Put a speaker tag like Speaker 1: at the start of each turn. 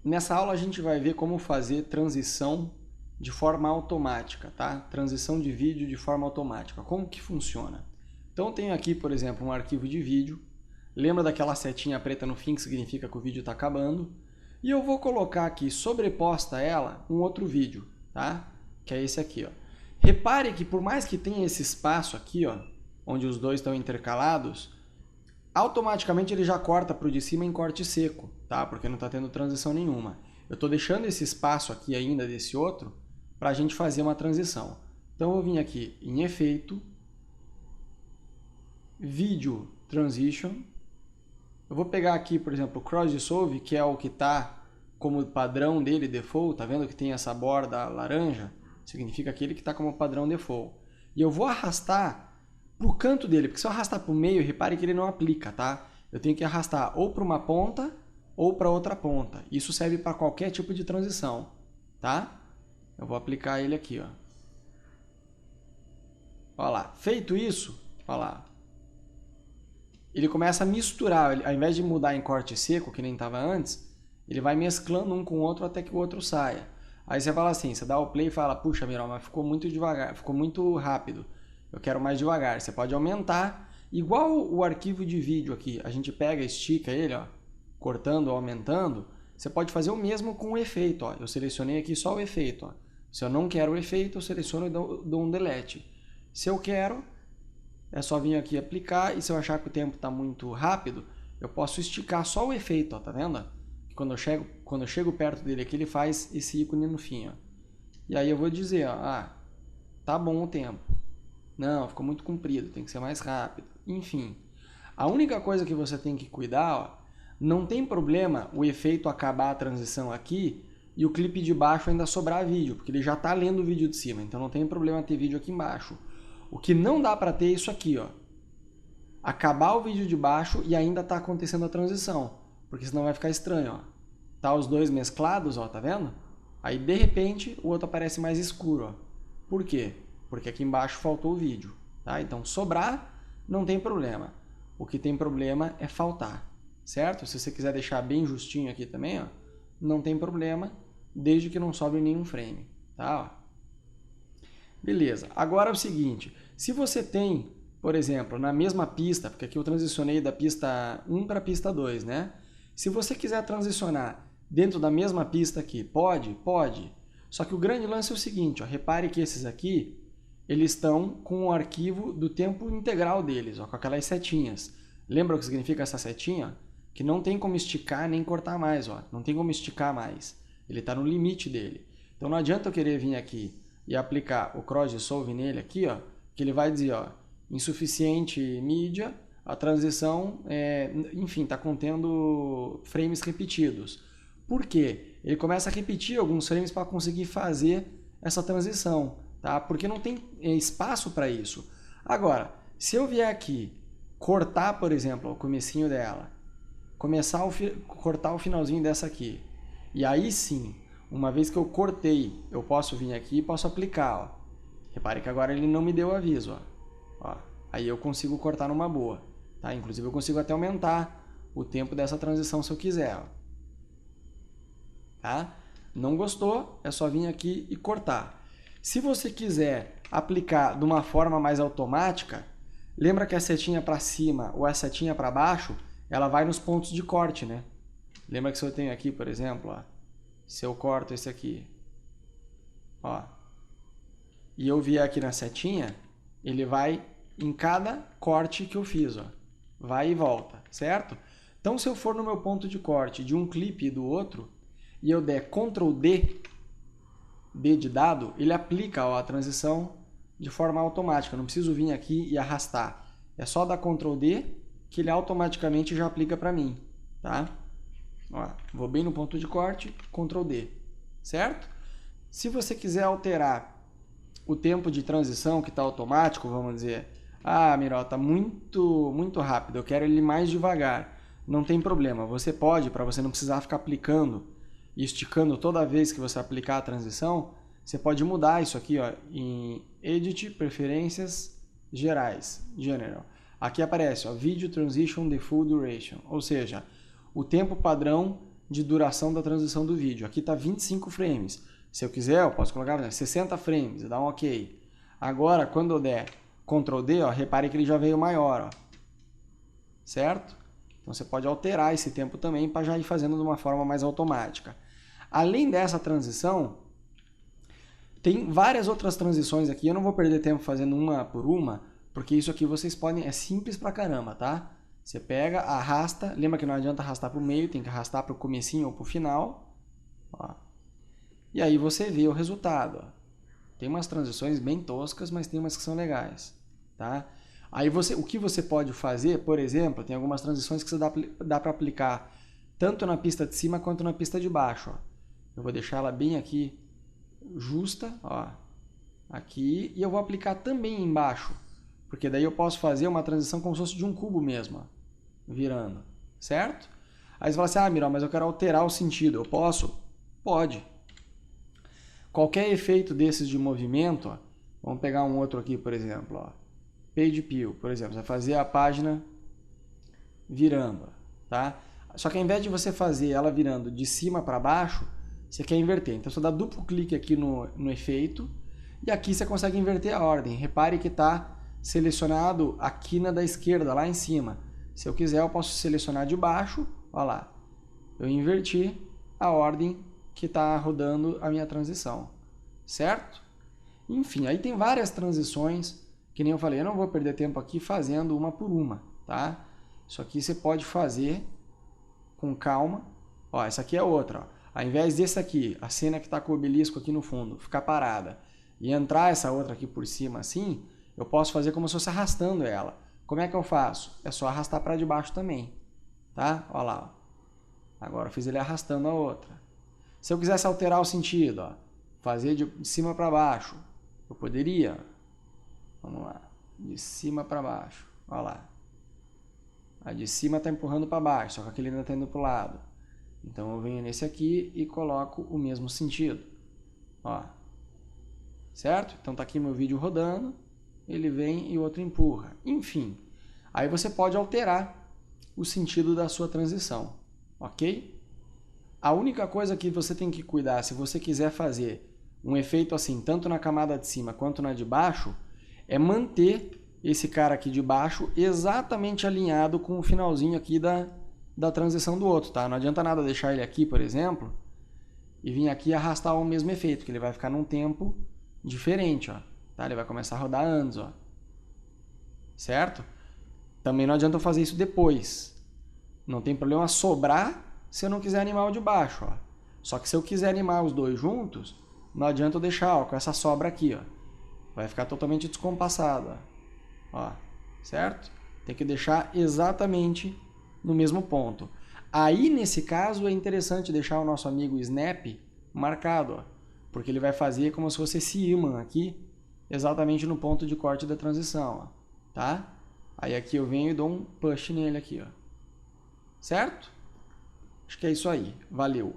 Speaker 1: Nessa aula a gente vai ver como fazer transição de forma automática, tá? Transição de vídeo de forma automática. Como que funciona? Então eu tenho aqui, por exemplo, um arquivo de vídeo. Lembra daquela setinha preta no fim que significa que o vídeo está acabando? E eu vou colocar aqui, sobreposta a ela, um outro vídeo, tá? Que é esse aqui, ó. Repare que por mais que tenha esse espaço aqui, ó, onde os dois estão intercalados, automaticamente ele já corta para o de cima em corte seco, tá? Porque não está tendo transição nenhuma. Eu estou deixando esse espaço aqui ainda desse outro para a gente fazer uma transição. Então eu vim aqui em Efeito, Video Transition. Eu vou pegar aqui, por exemplo, o Cross Dissolve, que é o que está como padrão dele, default. Tá vendo que tem essa borda laranja? Significa aquele que está como padrão default. E eu vou arrastar para o canto dele, porque se eu arrastar para o meio, repare que ele não aplica, tá? Eu tenho que arrastar ou para uma ponta ou para outra ponta. Isso serve para qualquer tipo de transição, tá? Eu vou aplicar ele aqui, ó. Olha lá. Feito isso, olha lá. Ele começa a misturar, ao invés de mudar em corte seco, que nem estava antes, ele vai mesclando um com o outro até que o outro saia. Aí você fala assim, você dá o play e fala, puxa, Miró, mas ficou muito devagar, ficou muito rápido. Eu quero mais devagar. Você pode aumentar, igual o arquivo de vídeo aqui. A gente pega, estica ele, ó, cortando ou aumentando. Você pode fazer o mesmo com o efeito. Ó. Eu selecionei aqui só o efeito. Ó. Se eu não quero o efeito, eu seleciono e dou um delete. Se eu quero, é só vir aqui aplicar. E se eu achar que o tempo está muito rápido, eu posso esticar só o efeito. Ó, tá vendo? Quando eu chego perto dele aqui, ele faz esse ícone no fim. Ó. E aí eu vou dizer, ó, tá bom o tempo. Não, ficou muito comprido, tem que ser mais rápido. Enfim, a única coisa que você tem que cuidar, ó, não tem problema o efeito acabar a transição aqui e o clipe de baixo ainda sobrar vídeo, porque ele já está lendo o vídeo de cima, então não tem problema ter vídeo aqui embaixo. O que não dá para ter é isso aqui, ó. Acabar o vídeo de baixo e ainda está acontecendo a transição, porque senão vai ficar estranho, ó. Tá os dois mesclados, ó, tá vendo? Aí de repente o outro aparece mais escuro, ó. Por quê? Porque aqui embaixo faltou o vídeo, tá? Então, sobrar não tem problema. O que tem problema é faltar, certo? Se você quiser deixar bem justinho aqui também, ó, não tem problema, desde que não sobre nenhum frame, tá? Ó. Beleza. Agora é o seguinte, se você tem, por exemplo, na mesma pista, porque aqui eu transicionei da pista 1 para a pista 2, né? Se você quiser transicionar dentro da mesma pista aqui, pode? Pode. Só que o grande lance é o seguinte, ó, repare que esses aqui, eles estão com o arquivo do tempo integral deles, ó, com aquelas setinhas. Lembra o que significa essa setinha? Que não tem como esticar nem cortar mais, ó. Não tem como esticar mais. Ele está no limite dele. Então não adianta eu querer vir aqui e aplicar o Cross Dissolve nele aqui, ó, que ele vai dizer, ó, insuficiente mídia, a transição, enfim, está contendo frames repetidos. Por quê? Ele começa a repetir alguns frames para conseguir fazer essa transição. Tá? Porque não tem espaço para isso. Agora, se eu vier aqui, cortar, por exemplo, o comecinho dela, cortar o finalzinho dessa aqui, e aí sim, uma vez que eu cortei, eu posso vir aqui e posso aplicar. Ó. Repare que agora ele não me deu aviso. Ó. Aí eu consigo cortar numa boa. Tá? Inclusive eu consigo até aumentar o tempo dessa transição se eu quiser. Ó. Tá? Não gostou, é só vir aqui e cortar. Se você quiser aplicar de uma forma mais automática, lembra que a setinha para cima ou a setinha para baixo, ela vai nos pontos de corte, né? Lembra que se eu tenho aqui, por exemplo, ó, se eu corto esse aqui, ó, e eu vier aqui na setinha, ele vai em cada corte que eu fiz, ó, vai e volta, certo? Então, se eu for no meu ponto de corte de um clipe e do outro, e eu der Ctrl D, D de dado, ele aplica, ó, a transição de forma automática. Eu não preciso vir aqui e arrastar. É só dar Ctrl D que ele automaticamente já aplica para mim. Tá? Ó, vou bem no ponto de corte, Ctrl D. Certo? Se você quiser alterar o tempo de transição que está automático, vamos dizer, Miró, está muito rápido, eu quero ele mais devagar. Não tem problema. Você pode, para você não precisar ficar aplicando e esticando toda vez que você aplicar a transição, você pode mudar isso aqui, ó, em Edit, Preferências, Gerais, General. Aqui aparece, ó, Video Transition Default Duration, ou seja, o tempo padrão de duração da transição do vídeo. Aqui está 25 frames. Se eu quiser, eu posso colocar 60 frames, dar um OK. Agora, quando eu der Ctrl D, ó, repare que ele já veio maior, ó. Certo? Então você pode alterar esse tempo também para já ir fazendo de uma forma mais automática. Além dessa transição, tem várias outras transições aqui. Eu não vou perder tempo fazendo uma por uma, porque isso aqui vocês podem... É simples pra caramba, tá? Você pega, arrasta. Lembra que não adianta arrastar para o meio, tem que arrastar para o comecinho ou para o final. Ó. E aí você vê o resultado. Ó. Tem umas transições bem toscas, mas tem umas que são legais. Tá? Aí o que você pode fazer, por exemplo, tem algumas transições que você dá para aplicar tanto na pista de cima quanto na pista de baixo. Ó. Eu vou deixar ela bem aqui, justa, ó, aqui, e eu vou aplicar também embaixo, porque daí eu posso fazer uma transição como se fosse de um cubo mesmo, ó, virando, certo? Aí você fala assim, ah, Miró, mas eu quero alterar o sentido, eu posso? Pode. Qualquer efeito desses de movimento, ó, vamos pegar um outro aqui, por exemplo, ó, Page Peel, por exemplo, você vai fazer a página virando, tá? Só que ao invés de você fazer ela virando de cima para baixo, você quer inverter. Então você dá duplo clique aqui no efeito e aqui você consegue inverter a ordem. Repare que está selecionado a quina da esquerda, lá em cima. Se eu quiser, eu posso selecionar de baixo, olha lá. Eu inverti a ordem que está rodando a minha transição, certo? Enfim, aí tem várias transições, que nem eu falei, eu não vou perder tempo aqui fazendo uma por uma, tá? Isso aqui você pode fazer com calma. Ó, essa aqui é outra, ó. Ao invés desse aqui, a cena que está com o obelisco aqui no fundo, ficar parada e entrar essa outra aqui por cima assim, eu posso fazer como se fosse arrastando ela. Como é que eu faço? É só arrastar para debaixo também, tá? Olha lá, ó. Agora eu fiz ele arrastando a outra. Se eu quisesse alterar o sentido, ó, fazer de cima para baixo, eu poderia. Vamos lá, de cima para baixo, olha lá. A de cima está empurrando para baixo, só que aquele ainda está indo para o lado. Então eu venho nesse aqui e coloco o mesmo sentido. Ó. Certo? Então tá aqui meu vídeo rodando, ele vem e o outro empurra. Enfim, aí você pode alterar o sentido da sua transição. Ok? A única coisa que você tem que cuidar, se você quiser fazer um efeito assim, tanto na camada de cima quanto na de baixo, é manter esse cara aqui de baixo exatamente alinhado com o finalzinho aqui da transição do outro, tá? Não adianta nada deixar ele aqui, por exemplo, e vir aqui arrastar o mesmo efeito, que ele vai ficar num tempo diferente, ó. Tá? Ele vai começar a rodar antes, ó. Certo? Também não adianta eu fazer isso depois. Não tem problema sobrar se eu não quiser animar o de baixo, ó. Só que se eu quiser animar os dois juntos, não adianta eu deixar, ó, com essa sobra aqui, ó. Vai ficar totalmente descompassado, ó. Certo? Tem que deixar exatamente no mesmo ponto. Aí, nesse caso, é interessante deixar o nosso amigo Snap marcado, ó, porque ele vai fazer como se fosse esse ímã aqui, exatamente no ponto de corte da transição, ó, tá? Aí aqui eu venho e dou um push nele aqui, ó. Certo? Acho que é isso aí. Valeu!